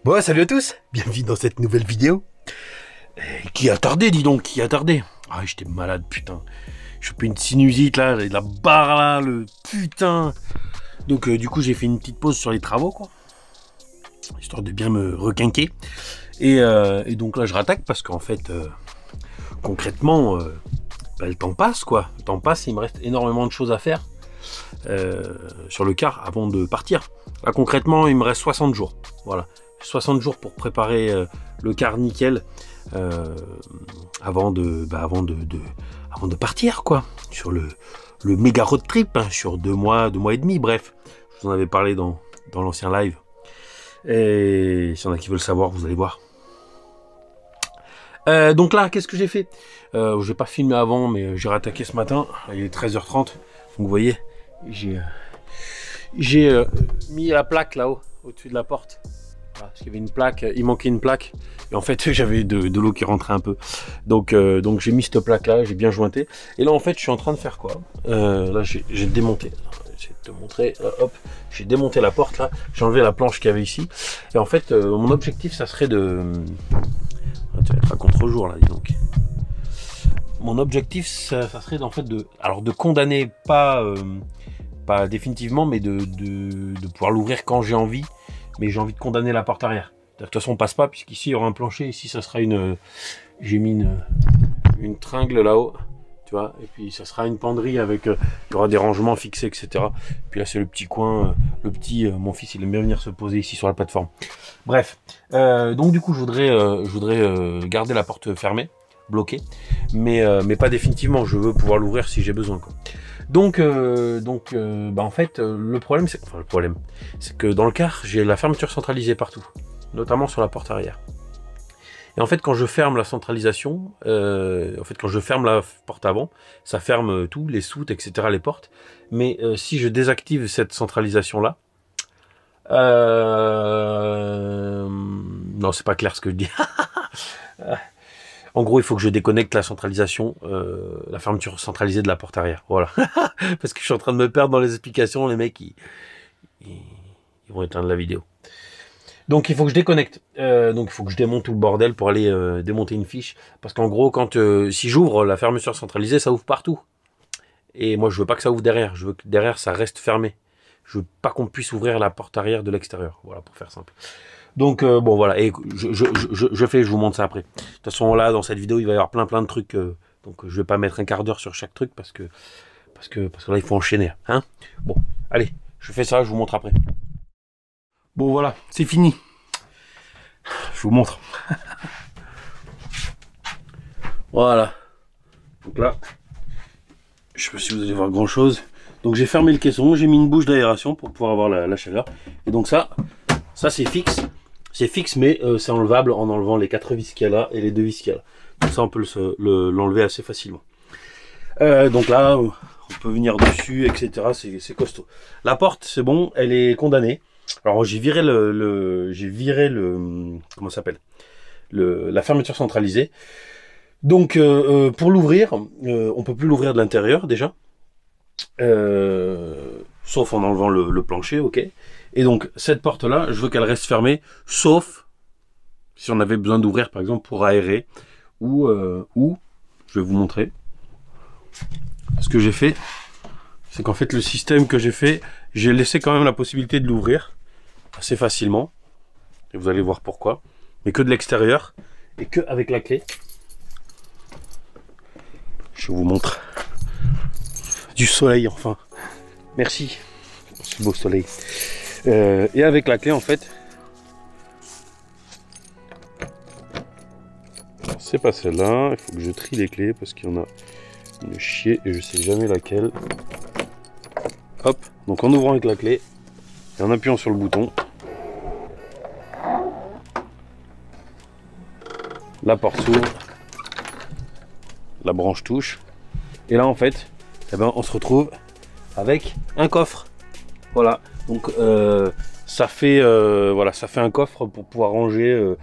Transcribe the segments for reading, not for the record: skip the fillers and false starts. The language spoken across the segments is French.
Bon, salut à tous, bienvenue dans cette nouvelle vidéo. Qui a tardé, dis donc, qui a tardé. Ah, j'étais malade, putain. Je fais une sinusite là, la barre là, le putain. Donc du coup, j'ai fait une petite pause sur les travaux, quoi. Histoire de bien me requinquer. Et donc là, je rattaque parce qu'en fait, concrètement, bah, le temps passe, quoi. Le temps passe, il me reste énormément de choses à faire sur le car avant de partir. Là, concrètement, il me reste 60 jours. Voilà. 60 jours pour préparer le car nickel avant de partir, quoi, sur le méga road trip, hein, sur 2 mois et demi, bref, je vous en avais parlé dans l'ancien live, et s'il y en a qui veulent savoir, vous allez voir. Donc là, qu'est-ce que j'ai fait? Je n'ai pas filmé avant, mais j'ai rattaqué ce matin, il est 13h30, donc vous voyez, j'ai mis la plaque là-haut, au-dessus de la porte. Voilà, parce qu'il y avait une plaque, il manquait une plaque, et en fait j'avais de l'eau qui rentrait un peu, donc j'ai mis cette plaque là, j'ai bien jointé, et là en fait je suis en train de faire quoi? Là j'ai démonté, je vais te montrer, hop, j'ai démonté la porte là, j'ai enlevé la planche qu'il y avait ici, et en fait mon objectif ça serait de... Tu vas être à contre-jour là, dis donc. Mon objectif ça serait en fait de condamner, pas définitivement, mais de pouvoir l'ouvrir quand j'ai envie. Mais j'ai envie de condamner la porte arrière. De toute façon, on passe pas, puisqu'ici, il y aura un plancher. Ici, ça sera une... J'ai mis une tringle là-haut, tu vois. Et puis, ça sera une penderie avec... il y aura des rangements fixés, etc. Puis là, c'est le petit coin. Mon fils, il aime bien venir se poser ici sur la plateforme. Bref. Donc, du coup, je voudrais garder la porte fermée, bloquée. Mais pas définitivement. Je veux pouvoir l'ouvrir si j'ai besoin, quoi. Donc bah en fait, le problème, c'est que dans le car, j'ai la fermeture centralisée partout, notamment sur la porte arrière. Et en fait, quand je ferme la centralisation, quand je ferme la porte avant, ça ferme tout, les soutes, etc., les portes. Mais si je désactive cette centralisation-là, non, c'est pas clair ce que je dis. En gros, il faut que je déconnecte la centralisation, la fermeture centralisée de la porte arrière. Voilà. Parce que je suis en train de me perdre dans les explications. Les mecs, ils vont éteindre la vidéo. Donc, il faut que je déconnecte. Donc, il faut que je démonte tout le bordel pour aller démonter une fiche. Parce qu'en gros, si j'ouvre la fermeture centralisée, ça ouvre partout. Et moi, je veux pas que ça ouvre derrière. Je veux que derrière, ça reste fermé. Je veux pas qu'on puisse ouvrir la porte arrière de l'extérieur. Voilà, pour faire simple. Donc bon voilà, et je vous montre ça après. De toute façon là dans cette vidéo il va y avoir plein de trucs, donc je vais pas mettre un quart d'heure sur chaque truc parce que là il faut enchaîner, hein. Bon, allez, je fais ça, je vous montre après. Bon voilà, c'est fini. Je vous montre. Voilà. Donc là, je sais pas si vous allez voir grand chose. Donc j'ai fermé le caisson, j'ai mis une bouche d'aération pour pouvoir avoir la chaleur. Et donc ça c'est fixe. C'est fixe, mais c'est enlevable en enlevant les 4 vis qu'il y a là et les 2 vis qu'il y a là. Donc ça, on peut l'enlever assez facilement. Donc là, on peut venir dessus, etc. C'est costaud. La porte, c'est bon, elle est condamnée. Alors j'ai viré comment ça s'appelle, la fermeture centralisée. Donc pour l'ouvrir, on peut plus l'ouvrir de l'intérieur déjà, sauf en enlevant le plancher, ok. Et donc, cette porte-là, je veux qu'elle reste fermée, sauf si on avait besoin d'ouvrir, par exemple, pour aérer, ou, je vais vous montrer. Ce que j'ai fait, c'est qu'en fait, le système que j'ai fait, j'ai laissé quand même la possibilité de l'ouvrir assez facilement. Et vous allez voir pourquoi. Mais que de l'extérieur, et que avec la clé. Je vous montre. Du soleil, enfin. Merci pour ce beau soleil. Et avec la clé en fait, c'est pas celle-là, il faut que je trie les clés parce qu'il y en a une chier et je sais jamais laquelle. Hop, donc en ouvrant avec la clé et en appuyant sur le bouton, la porte s'ouvre, la branche touche et là en fait, eh ben, on se retrouve avec un coffre. Voilà. Donc ça fait un coffre pour pouvoir ranger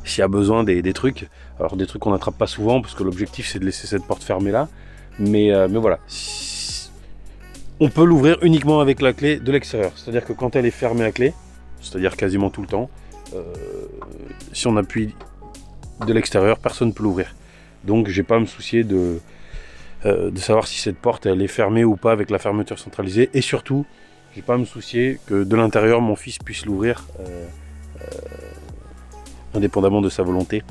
s'il y a besoin des trucs. Alors des trucs qu'on n'attrape pas souvent parce que l'objectif c'est de laisser cette porte fermée là. Mais voilà. On peut l'ouvrir uniquement avec la clé de l'extérieur. C'est-à-dire que quand elle est fermée à clé, c'est-à-dire quasiment tout le temps. Si on appuie de l'extérieur, personne ne peut l'ouvrir. Donc j'ai pas à me soucier de savoir si cette porte elle est fermée ou pas avec la fermeture centralisée. Et surtout, j'ai pas à me soucier que de l'intérieur mon fils puisse l'ouvrir indépendamment de sa volonté.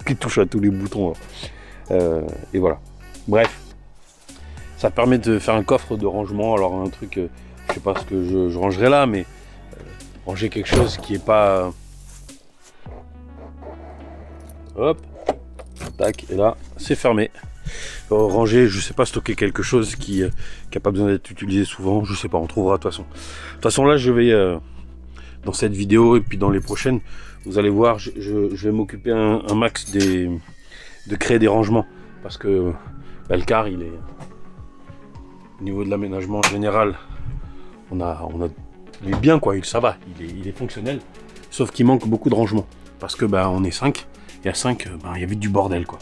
Qui touche à tous les boutons. Et voilà. Bref. Ça permet de faire un coffre de rangement. Alors un truc, je sais pas ce que je rangerai là, mais ranger quelque chose qui est pas... Hop. Tac. Et là, c'est fermé. Ranger, je sais pas, stocker quelque chose qui a pas besoin d'être utilisé souvent. Je sais pas, on trouvera de toute façon. De toute façon là, je vais... dans cette vidéo et puis dans les prochaines, vous allez voir, je vais m'occuper un max de créer des rangements. Parce que bah, le car, il est... Au niveau de l'aménagement général, il est bien quoi, ça va, il est fonctionnel. Sauf qu'il manque beaucoup de rangements. Parce que bah, on est 5, et à 5, bah, il y a vite du bordel quoi.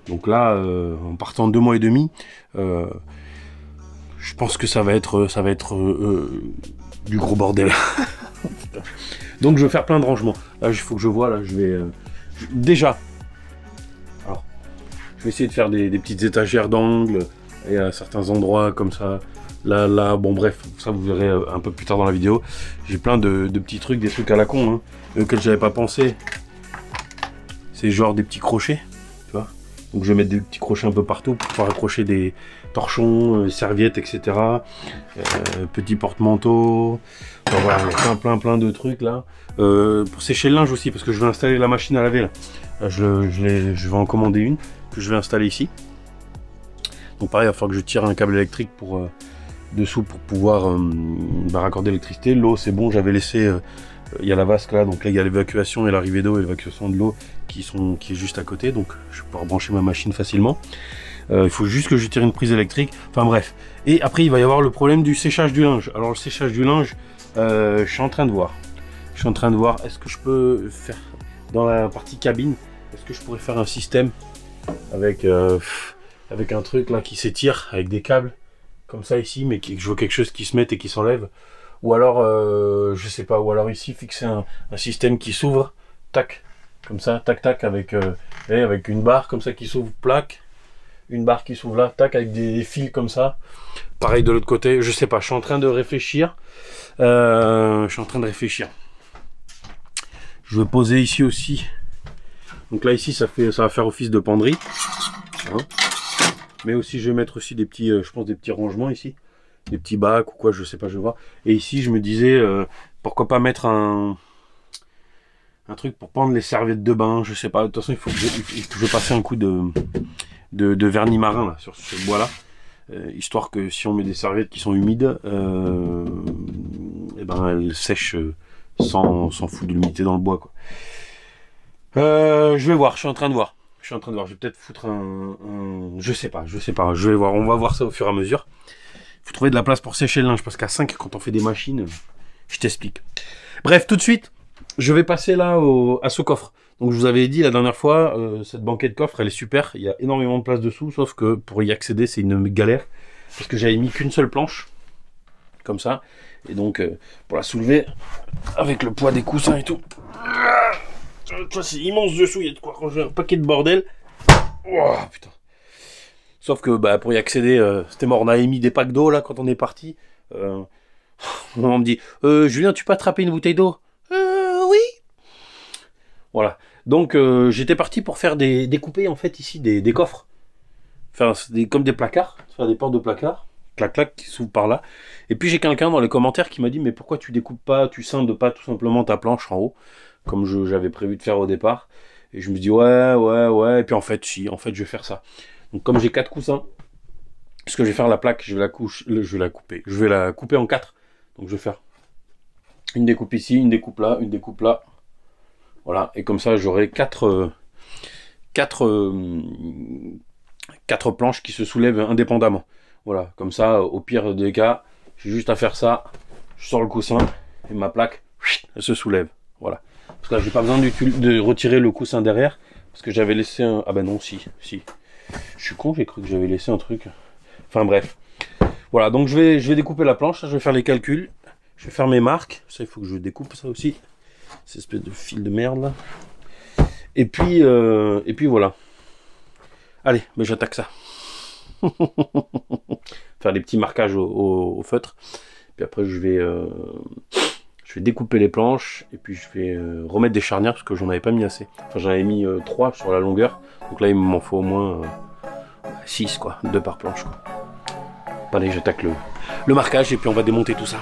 Donc là, en partant de 2 mois et demi, je pense que ça va être du gros bordel. Donc je vais faire plein de rangements. Là, il faut que je vois, là, je vais... déjà, alors, je vais essayer de faire des petites étagères d'angle, et à certains endroits comme ça. Là, bon bref, ça vous verrez un peu plus tard dans la vidéo. J'ai plein de petits trucs, des trucs à la con, hein, auxquels j'avais pas pensé. C'est genre des petits crochets, tu vois. Donc je vais mettre des petits crochets un peu partout pour pouvoir accrocher des torchons, serviettes, etc. Petits porte-manteaux. Enfin, voilà, il y a plein de trucs là. Pour sécher le linge aussi, parce que je vais installer la machine à laver là. Je vais en commander une que je vais installer ici. Donc pareil, il va falloir que je tire un câble électrique dessous pour pouvoir raccorder l'électricité. L'eau c'est bon, j'avais laissé, il y a la vasque là, donc là il y a l'évacuation et l'arrivée d'eau et l'évacuation de l'eau qui est juste à côté, donc je vais pouvoir brancher ma machine facilement. Il faut juste que je tire une prise électrique, enfin bref. Et après il va y avoir le problème du séchage du linge. Alors le séchage du linge, je suis en train de voir. Est-ce que je peux faire dans la partie cabine, est-ce que je pourrais faire un système avec un truc là qui s'étire avec des câbles comme ça ici, mais que je veux quelque chose qui se mette et qui s'enlève, ou alors je sais pas, ou alors ici fixer un système qui s'ouvre, tac, comme ça, tac tac, avec une barre comme ça qui s'ouvre, plaque, une barre qui s'ouvre là, tac, avec des fils comme ça, pareil de l'autre côté, je sais pas, je suis en train de réfléchir, je vais poser ici aussi, donc là ici ça va faire office de penderie, hein. Mais aussi je vais mettre aussi des petits, je pense des petits rangements ici, des petits bacs ou quoi, je sais pas, je vais voir. Et ici je me disais, pourquoi pas mettre un truc pour pendre les serviettes de bain, je sais pas. De toute façon il faut que je passe un coup de vernis marin là, sur ce bois là, histoire que si on met des serviettes qui sont humides, et ben elles sèchent sans foutre de l'humidité dans le bois quoi. Je vais voir, je suis en train de voir. Je vais peut-être foutre je sais pas, je vais voir, on va voir ça au fur et à mesure. Il faut trouver de la place pour sécher le linge, parce qu'à 5, quand on fait des machines, je t'explique. Bref, tout de suite, je vais passer là à ce coffre. Donc je vous avais dit la dernière fois, cette banquette coffre, elle est super, il y a énormément de place dessous, sauf que pour y accéder, c'est une galère, parce que j'avais mis qu'une seule planche, comme ça, et donc pour la soulever, avec le poids des coussins et tout... C'est immense dessous, il y a de quoi ranger un paquet de bordel. Oh, putain. Sauf que bah, pour y accéder, c'était mort. On avait mis des packs d'eau là quand on est parti. On me dit Julien, tu peux attraper une bouteille d'eau? Oui. Voilà. Donc j'étais parti pour faire découper en fait ici des coffres. Faire comme des placards, faire des portes de placards. Clac clac qui s'ouvrent par là. Et puis j'ai quelqu'un dans les commentaires qui m'a dit mais pourquoi tu découpes pas, tu scindes pas tout simplement ta planche en haut, comme j'avais prévu de faire au départ. Et je me dis ouais, et puis en fait je vais faire ça. Donc comme j'ai 4 coussins, ce que je vais faire, la plaque, je vais la couper en 4. Donc je vais faire une découpe ici, une découpe là, voilà, et comme ça j'aurai 4 planches qui se soulèvent indépendamment. Voilà, comme ça, au pire des cas, j'ai juste à faire ça, je sors le coussin, et ma plaque, elle se soulève. Voilà. Parce que là, j'ai pas besoin de retirer le coussin derrière, parce que j'avais laissé un... Ah ben non, si. Je suis con, j'ai cru que j'avais laissé un truc. Enfin bref. Voilà, donc je vais découper la planche, je vais faire les calculs. Je vais faire mes marques. Ça, il faut que je découpe ça aussi. Cette espèce de fil de merde là. Et puis voilà. Allez, mais j'attaque ça. Faire des petits marquages au feutre. Puis après, je vais découper les planches. Et puis, je vais remettre des charnières parce que j'en avais pas mis assez. Enfin, j'en avais mis 3 sur la longueur. Donc là, il m'en faut au moins 6, quoi. 2 par planche, quoi. Allez, j'attaque le marquage et puis on va démonter tout ça.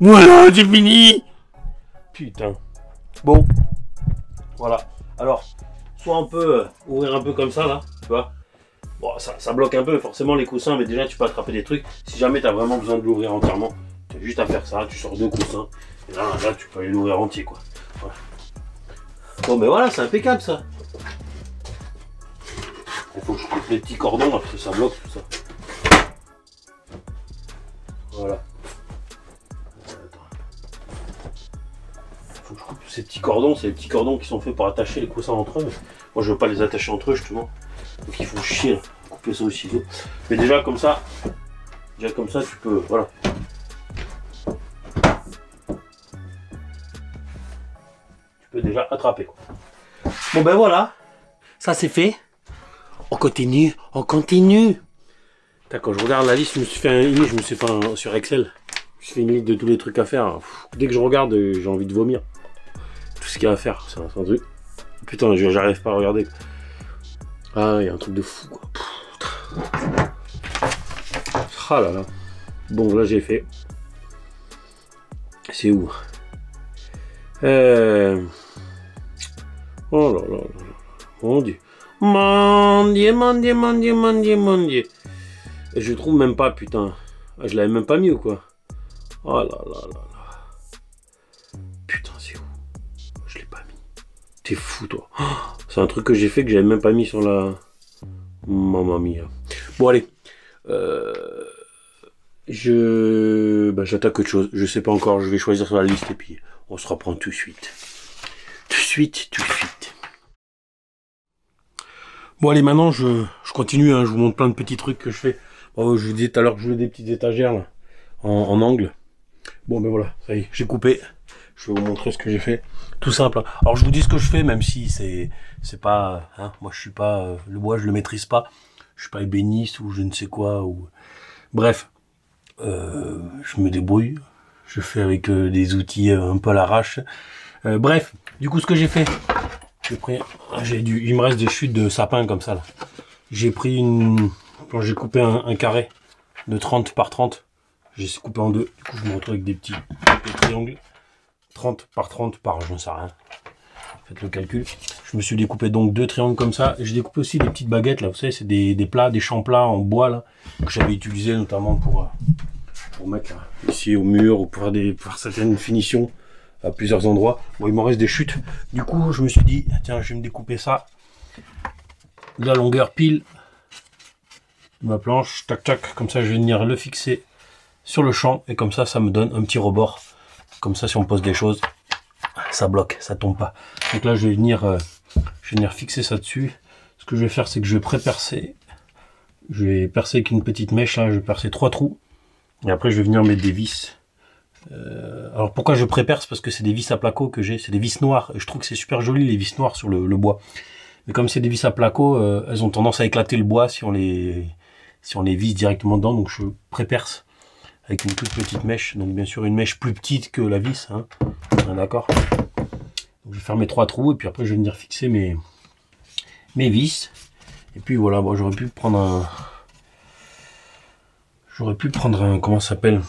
Voilà, c'est fini. Putain. Bon, voilà. Alors, soit on peut ouvrir un peu comme ça, là, tu vois. Bon, ça bloque un peu, forcément, les coussins, mais déjà, tu peux attraper des trucs. Si jamais tu as vraiment besoin de l'ouvrir entièrement, tu as juste à faire ça, tu sors 2 coussins. Et là, tu peux aller l'ouvrir entier, quoi. Voilà. Bon, ben voilà, c'est impeccable, ça. Il faut que je coupe les petits cordons, là, parce que ça bloque tout ça. Voilà. Faut que je coupe tous ces petits cordons, c'est les petits cordons qui sont faits pour attacher les coussins entre eux. Moi je veux pas les attacher entre eux justement. Donc il faut chier, couper ça au ciseau. Mais déjà comme ça tu peux, voilà. Tu peux déjà attraper quoi. Bon ben voilà, ça c'est fait. On continue, Quand je regarde la liste, je me suis fait sur Excel. Je fais une liste de tous les trucs à faire. Dès que je regarde, j'ai envie de vomir. Tout ce qu'il y a à faire, c'est un truc. Putain, j'arrive pas à regarder. Ah, il y a un truc de fou, quoi. Ah là là. Bon, là, j'ai fait. C'est où? Oh là là là là. Mon Dieu. Mon Dieu. Et je trouve même pas, putain. Ah, je l'avais même pas mis ou quoi? Oh là là là là. Putain, c'est où? Je l'ai pas mis. T'es fou, toi. Oh, c'est un truc que j'ai fait que j'avais même pas mis sur la... Mamma mia. Bon, allez. J'attaque autre chose. Je sais pas encore. Je vais choisir sur la liste et puis on se reprend tout de suite. Tout de suite. Bon, allez, maintenant, je continue. Hein, je vous montre plein de petits trucs que je fais. Oh, je vous disais tout à l'heure que je voulais des petites étagères là, en angle. Bon, ben voilà, ça y est, j'ai coupé. Je vais vous montrer ce que j'ai fait. Tout simple. Hein. Alors, je vous dis ce que je fais, même si c'est pas... Hein, moi, je suis pas... le bois, je le maîtrise pas. Je suis pas ébéniste ou je ne sais quoi. Ou... Bref, je me débrouille. Je fais avec des outils un peu à l'arrache. Bref, du coup, ce que j'ai fait... il me reste des chutes de sapin comme ça, là. J'ai pris j'ai coupé un carré de 30 par 30. J'ai coupé en deux. Du coup, je me retrouve avec des petits triangles. 30 par 30 par, j'en sais rien. Faites le calcul. Je me suis découpé donc 2 triangles comme ça. Et j'ai découpé aussi des petites baguettes, là. Vous savez, c'est des plats, des champs plats en bois, là. Que j'avais utilisé notamment pour mettre là, ici au mur ou pour faire certaines finitions à plusieurs endroits. Bon, il m'en reste des chutes. Du coup, je me suis dit, tiens, je vais me découper ça. De la longueur pile. Ma planche, tac tac, comme ça je vais venir le fixer sur le champ et comme ça me donne un petit rebord. Comme ça si on pose des choses, ça bloque, ça tombe pas. Donc là je vais venir fixer ça dessus. Ce que je vais faire c'est que je vais pré-percer. Je vais percer avec une petite mèche là, je vais percer 3 trous. Et après je vais venir mettre des vis. Alors pourquoi je pré-perce? Parce que c'est des vis à placo que j'ai, c'est des vis noires. Et je trouve que c'est super joli les vis noires sur le bois. Mais comme c'est des vis à placo, elles ont tendance à éclater le bois si on les visse directement dedans. Donc je pré-perce avec une toute petite mèche. Donc bien sûr une mèche plus petite que la vis. Hein. D'accord. Je vais faire mes 3 trous et puis après je vais venir fixer mes vis. Et puis voilà, bon, j'aurais pu prendre un comment ça s'appelle?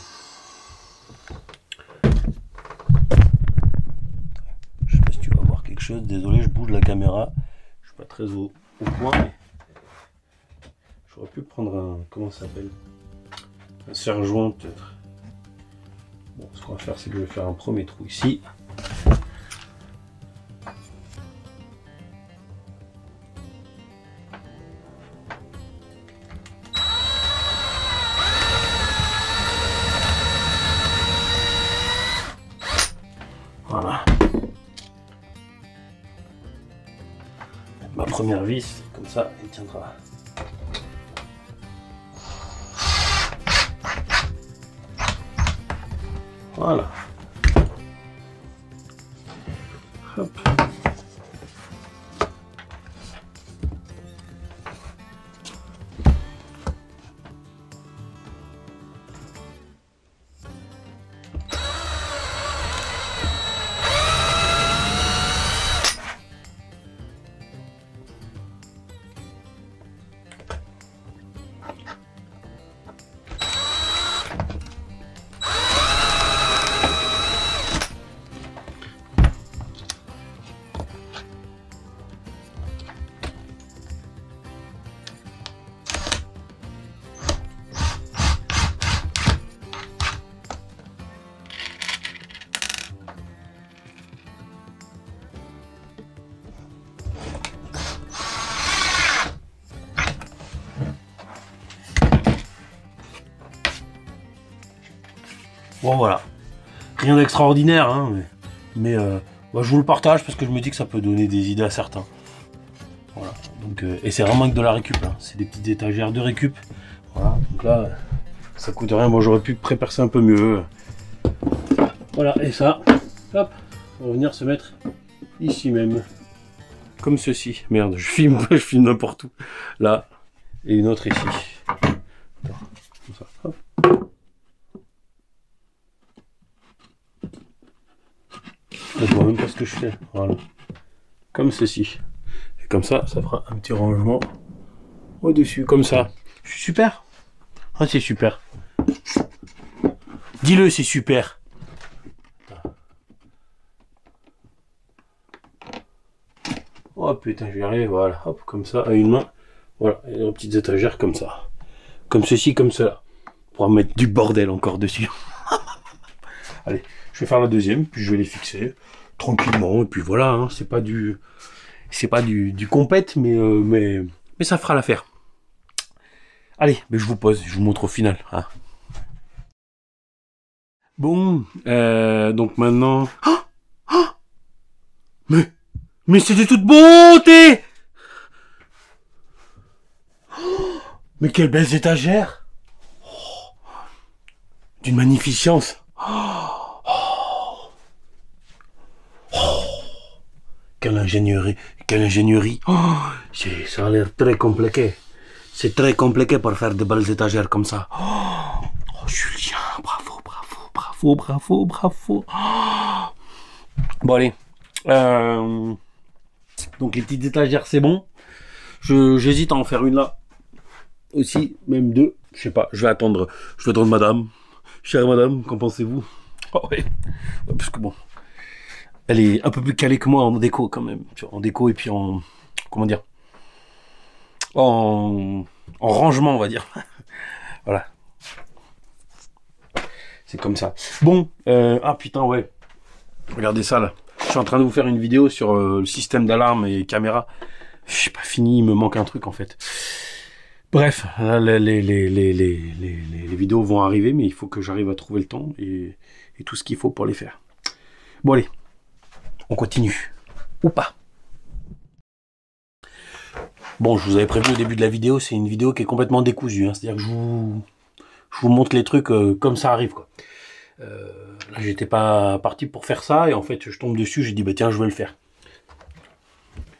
chose. Désolé, je bouge la caméra. Je suis pas très au point. Mais... j'aurais pu prendre un... comment ça s'appelle? Un serre-joint peut-être. Bon, ce qu'on va faire, c'est que je vais faire un premier trou ici. Voilà. Ma première vis, comme ça, elle tiendra. Voilà. Hop. Bon voilà, rien d'extraordinaire, hein, mais bah, je vous le partage parce que je me dis que ça peut donner des idées à certains. Voilà, donc, et c'est vraiment que de la récup, hein. C'est des petites étagères de récup. Voilà, donc là, ça coûte rien. Moi, j'aurais pu pré-percer un peu mieux. Voilà, et ça, hop, on va venir se mettre ici même, comme ceci. Merde, je filme n'importe où. Là, et une autre ici. Attends, comme ça, hop. Je vois même pas ce que je fais. Voilà. Comme ceci. Et comme ça, ça fera un petit rangement au-dessus, comme ça. Je suis super. Ah, c'est super. Dis-le, c'est super. Oh putain, je vais y arriver. Voilà. Hop, comme ça, à une main. Voilà. Et des petites étagères comme ça. Comme ceci, comme cela. Pour mettre du bordel encore dessus. Allez, je vais faire la deuxième, puis je vais les fixer tranquillement, et puis voilà, hein, c'est pas du compète, mais ça fera l'affaire. Allez, mais je vous pose, je vous montre au final. Hein. Bon, donc maintenant... Oh, oh, mais c'est de toute beauté. Oh, mais quelles belles étagères. Oh, d'une magnificence. Quelle ingénierie. Oh, ça a l'air très compliqué. C'est très compliqué pour faire de belles étagères comme ça. Oh, Julien, bravo. Oh. Bon, allez. Donc, les petites étagères, c'est bon. J'hésite à en faire une là. Aussi, même deux. Je sais pas, je vais attendre madame. Chère madame, qu'en pensez-vous? Oh, ouais. Parce que bon... elle est un peu plus calée que moi en déco quand même. En déco et puis en... comment dire? En rangement, on va dire. Voilà. C'est comme ça. Bon, ah putain, ouais. Regardez ça, là. Je suis en train de vous faire une vidéo sur le système d'alarme et caméra. Je pas fini, il me manque un truc, en fait. Bref, là, les vidéos vont arriver, mais il faut que j'arrive à trouver le temps et tout ce qu'il faut pour les faire. Bon, allez. On continue. Ou pas. Bon, je vous avais prévenu au début de la vidéo, c'est une vidéo qui est complètement décousue. Hein, c'est-à-dire que je vous montre les trucs comme ça arrive, quoi. Là, j'étais pas parti pour faire ça, et en fait, je tombe dessus, j'ai dit, bah tiens, je vais le faire.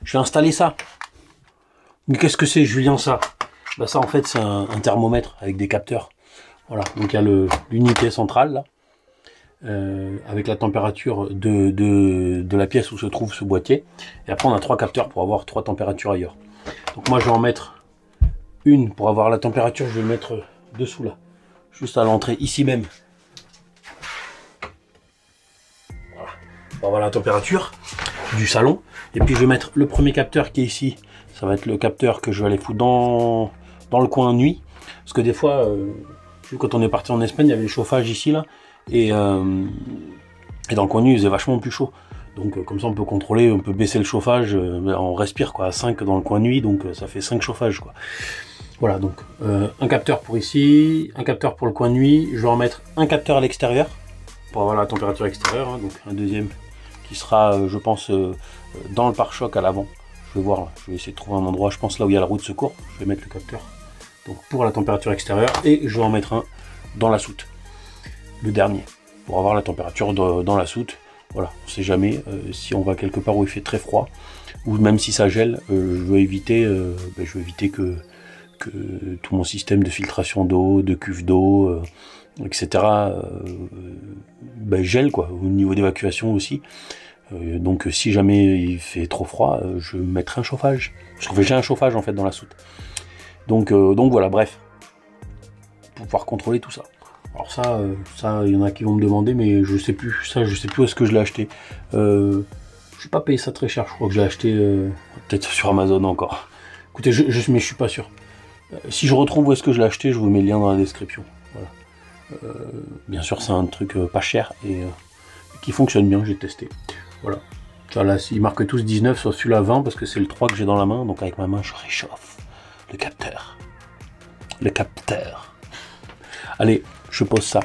Je vais installer ça. Mais qu'est-ce que c'est, Julien, ça? Bah ça, en fait, c'est un thermomètre avec des capteurs. Voilà, donc il y a l'unité centrale, là. Avec la température de la pièce où se trouve ce boîtier. Et après, on a 3 capteurs pour avoir 3 températures ailleurs. Donc moi, je vais en mettre une pour avoir la température. Je vais le mettre dessous là, juste à l'entrée, ici même. Voilà, pour avoir la température du salon. Et puis je vais mettre le premier capteur qui est ici. Ça va être le capteur que je vais aller foutre dans le coin nuit. Parce que des fois, quand on est parti en Espagne, il y avait le chauffage ici, là. Et dans le coin nuit, il faisait vachement plus chaud. Donc comme ça, on peut contrôler, on peut baisser le chauffage. On respire quoi, à 5 dans le coin nuit, donc ça fait 5 chauffages, quoi. Voilà, donc un capteur pour ici, un capteur pour le coin nuit. Je vais en mettre un capteur à l'extérieur pour avoir la température extérieure. Hein, donc un deuxième qui sera, je pense, dans le pare-choc à l'avant. Je vais voir, là. Je vais essayer de trouver un endroit, je pense là où il y a la roue de secours. Je vais mettre le capteur donc pour la température extérieure et je vais en mettre un dans la soute, le dernier, pour avoir la température dans la soute. Voilà, on sait jamais si on va quelque part où il fait très froid ou même si ça gèle, je veux éviter que tout mon système de filtration d'eau, de cuve d'eau, etc. Gèle quoi, au niveau d'évacuation aussi. Donc si jamais il fait trop froid, je mettrai un chauffage. Parce que j'ai un chauffage en fait dans la soute. Donc voilà, bref. Pour pouvoir contrôler tout ça. Alors ça, il y en a qui vont me demander, mais je sais plus. Ça, je sais plus où est-ce que je l'ai acheté. Je n'ai pas payé ça très cher. Je crois que je l'ai acheté peut-être sur Amazon encore. Écoutez, mais je suis pas sûr. Si je retrouve où est-ce que je l'ai acheté, je vous mets le lien dans la description. Voilà. Bien sûr, c'est un truc pas cher et qui fonctionne bien. J'ai testé. Voilà. Ça, là, ils marquent tous 19, sauf celui-là 20 parce que c'est le 3 que j'ai dans la main. Donc avec ma main, je réchauffe le capteur. Le capteur. Allez, je pose ça.